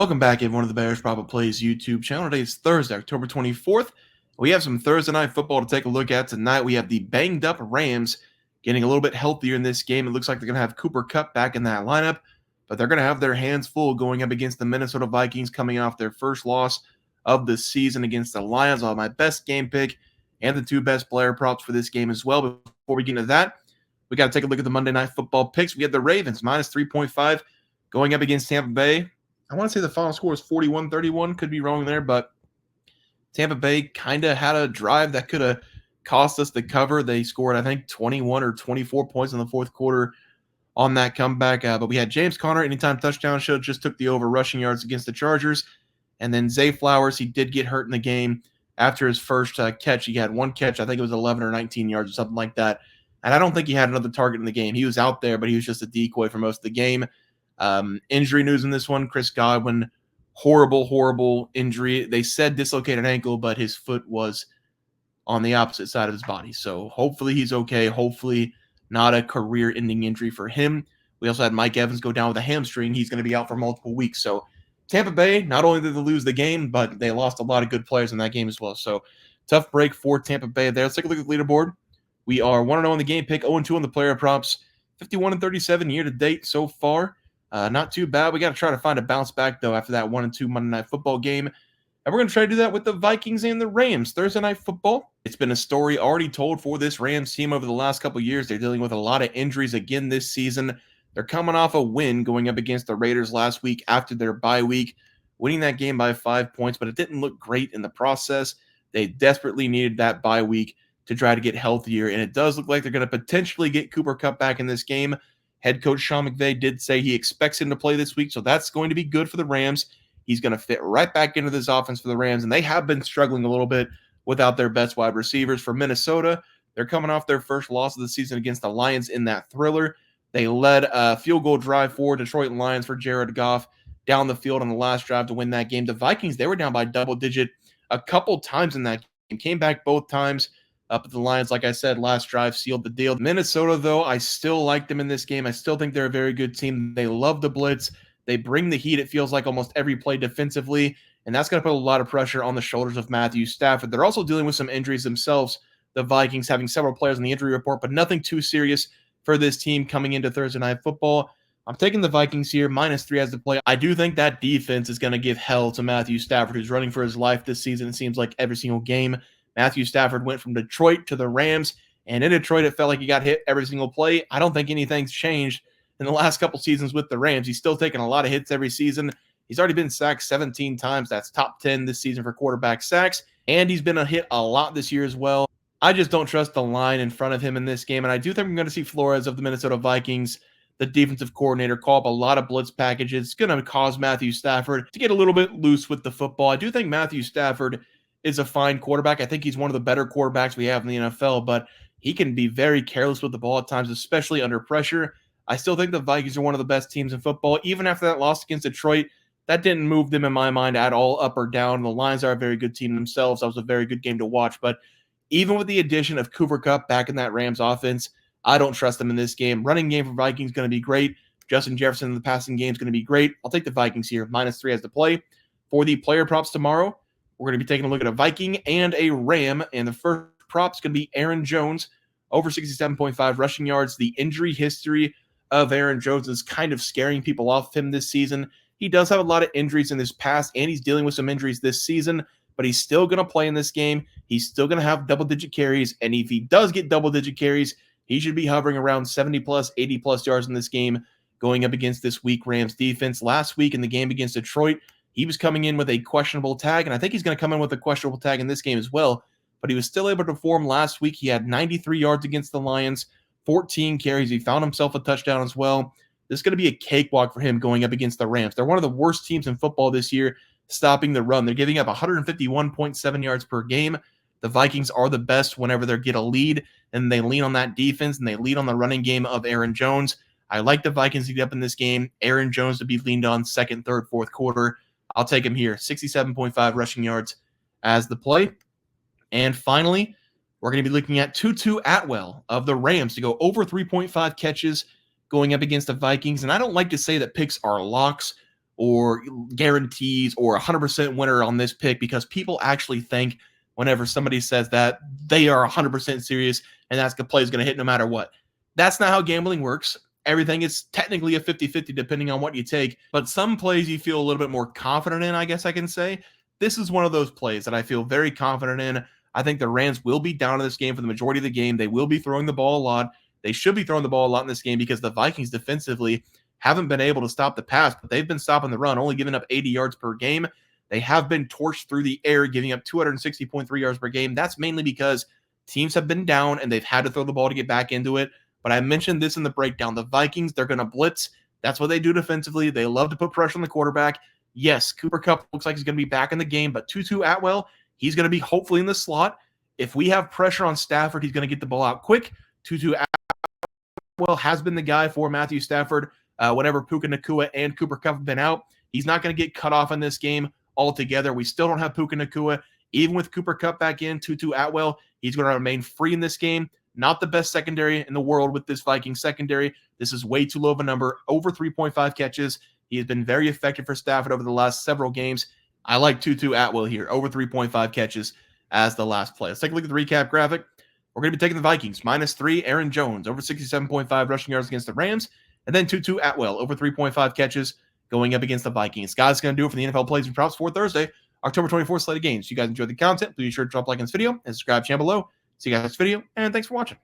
Welcome back, everyone, to the Bears Probably Plays YouTube channel. Today is Thursday, October 24th. We have some Thursday night football to take a look at tonight. We have the banged up Rams getting a little bit healthier in this game. It looks like they're going to have Cooper Kupp back in that lineup, but they're going to have their hands full going up against the Minnesota Vikings, coming off their first loss of the season against the Lions. I'll have my best game pick and the two best player props for this game as well. But before we get into that, we got to take a look at the Monday Night Football picks. We have the Ravens minus 3.5 going up against Tampa Bay. I want to say the final score is 41-31. Could be wrong there, but Tampa Bay kind of had a drive that could have cost us the cover. They scored, I think, 21 or 24 points in the fourth quarter on that comeback. But we had James Conner, anytime touchdown show, just took the over rushing yards against the Chargers. And then Zay Flowers, he did get hurt in the game after his first catch. He had one catch, I think it was 11 or 19 yards or something like that. And I don't think he had another target in the game. He was out there, but he was just a decoy for most of the game. Injury news in this one, Chris Godwin, horrible injury. They said dislocated ankle, but his foot was on the opposite side of his body. So hopefully he's okay. Hopefully not a career-ending injury for him. We also had Mike Evans go down with a hamstring. He's going to be out for multiple weeks. So Tampa Bay, not only did they lose the game, but they lost a lot of good players in that game as well. So tough break for Tampa Bay there. Let's take a look at the leaderboard. We are 1-0 in the game pick, 0-2 on the player props, 51-37 year-to-date so far. Not too bad. We got to try to find a bounce back, though, after that 1-2 Monday Night Football game. And we're going to try to do that with the Vikings and the Rams. Thursday Night Football. It's been a story already told for this Rams team over the last couple of years. They're dealing with a lot of injuries again this season. They're coming off a win going up against the Raiders last week after their bye week, winning that game by 5 points, but it didn't look great in the process. They desperately needed that bye week to try to get healthier, and it does look like they're going to potentially get Cooper Kupp back in this game. Head coach Sean McVay did say he expects him to play this week, so that's going to be good for the Rams. He's going to fit right back into this offense for the Rams, and they have been struggling a little bit without their best wide receivers. For Minnesota, they're coming off their first loss of the season against the Lions in that thriller. They led a field goal drive for Detroit Lions for Jared Goff down the field on the last drive to win that game. The Vikings, they were down by double digit a couple times in that game, came back both times. But the Lions, like I said, last drive sealed the deal. Minnesota, though, I still like them in this game. I still think they're a very good team. They love the blitz. They bring the heat, it feels like, almost every play defensively, and that's going to put a lot of pressure on the shoulders of Matthew Stafford. They're also dealing with some injuries themselves, the Vikings having several players on the injury report, but nothing too serious for this team coming into Thursday Night Football. I'm taking the Vikings here, -3 as the play. I do think that defense is going to give hell to Matthew Stafford, who's running for his life this season, it seems like, every single game. Matthew Stafford went from Detroit to the Rams, and in Detroit, it felt like he got hit every single play. I don't think anything's changed in the last couple seasons with the Rams. He's still taking a lot of hits every season. He's already been sacked 17 times. That's top 10 this season for quarterback sacks, and he's been hit a lot this year as well. I just don't trust the line in front of him in this game, and I do think we're going to see Flores of the Minnesota Vikings, the defensive coordinator, call up a lot of blitz packages. It's going to cause Matthew Stafford to get a little bit loose with the football. I do think Matthew Stafford is a fine quarterback. I think he's one of the better quarterbacks we have in the NFL, but he can be very careless with the ball at times, especially under pressure. I still think the Vikings are one of the best teams in football. Even after that loss against Detroit, that didn't move them in my mind at all up or down. The Lions are a very good team themselves. That was a very good game to watch. But even with the addition of Cooper Kupp back in that Rams offense, I don't trust them in this game. Running game for Vikings is going to be great. Justin Jefferson in the passing game is going to be great. I'll take the Vikings here, -3 as the play. For the player props tomorrow, we're going to be taking a look at a Viking and a Ram, and the first prop is going to be Aaron Jones, over 67.5 rushing yards. The injury history of Aaron Jones is kind of scaring people off him this season. He does have a lot of injuries in his past, and he's dealing with some injuries this season, but he's still going to play in this game. He's still going to have double-digit carries, and if he does get double-digit carries, he should be hovering around 70-plus, 80-plus yards in this game going up against this weak Rams defense. Last week in the game against Detroit, he was coming in with a questionable tag, and I think he's going to come in with a questionable tag in this game as well, but he was still able to perform last week. He had 93 yards against the Lions, 14 carries. He found himself a touchdown as well. This is going to be a cakewalk for him going up against the Rams. They're one of the worst teams in football this year stopping the run. They're giving up 151.7 yards per game. The Vikings are the best whenever they get a lead, and they lean on that defense, and they lean on the running game of Aaron Jones. I like the Vikings to get up in this game. Aaron Jones to be leaned on second, third, fourth quarter. I'll take him here, 67.5 rushing yards as the play. And finally, we're going to be looking at Tutu Atwell of the Rams to go over 3.5 catches going up against the Vikings. And I don't like to say that picks are locks or guarantees or 100% winner on this pick, because people actually think whenever somebody says that they are 100% serious and that's the play is going to hit no matter what. That's not how gambling works. Everything is technically a 50-50 depending on what you take, but some plays you feel a little bit more confident in, I guess I can say. This is one of those plays that I feel very confident in. I think the Rams will be down in this game for the majority of the game. They will be throwing the ball a lot. They should be throwing the ball a lot in this game because the Vikings defensively haven't been able to stop the pass, but they've been stopping the run, only giving up 80 yards per game. They have been torched through the air, giving up 260.3 yards per game. That's mainly because teams have been down and they've had to throw the ball to get back into it. But I mentioned this in the breakdown. The Vikings, they're going to blitz. That's what they do defensively. They love to put pressure on the quarterback. Yes, Cooper Kupp looks like he's going to be back in the game, but Tutu Atwell, he's going to be hopefully in the slot. If we have pressure on Stafford, he's going to get the ball out quick. Tutu Atwell has been the guy for Matthew Stafford whenever Puka Nacua and Cooper Kupp have been out. He's not going to get cut off in this game altogether. We still don't have Puka Nacua. Even with Cooper Kupp back in, Tutu Atwell, he's going to remain free in this game. Not the best secondary in the world with this Vikings secondary. This is way too low of a number, over 3.5 catches. He has been very effective for Stafford over the last several games. I like Tutu Atwell here, over 3.5 catches as the last play. Let's take a look at the recap graphic. We're going to be taking the Vikings, -3, Aaron Jones, over 67.5 rushing yards against the Rams, and then Tutu Atwell, over 3.5 catches going up against the Vikings. Guys, that's going to do it for the NFL Plays and Props for Thursday, October 24th slate of games. If you guys enjoyed the content, please be sure to drop a like on this video and subscribe channel below. See you guys next video, and thanks for watching.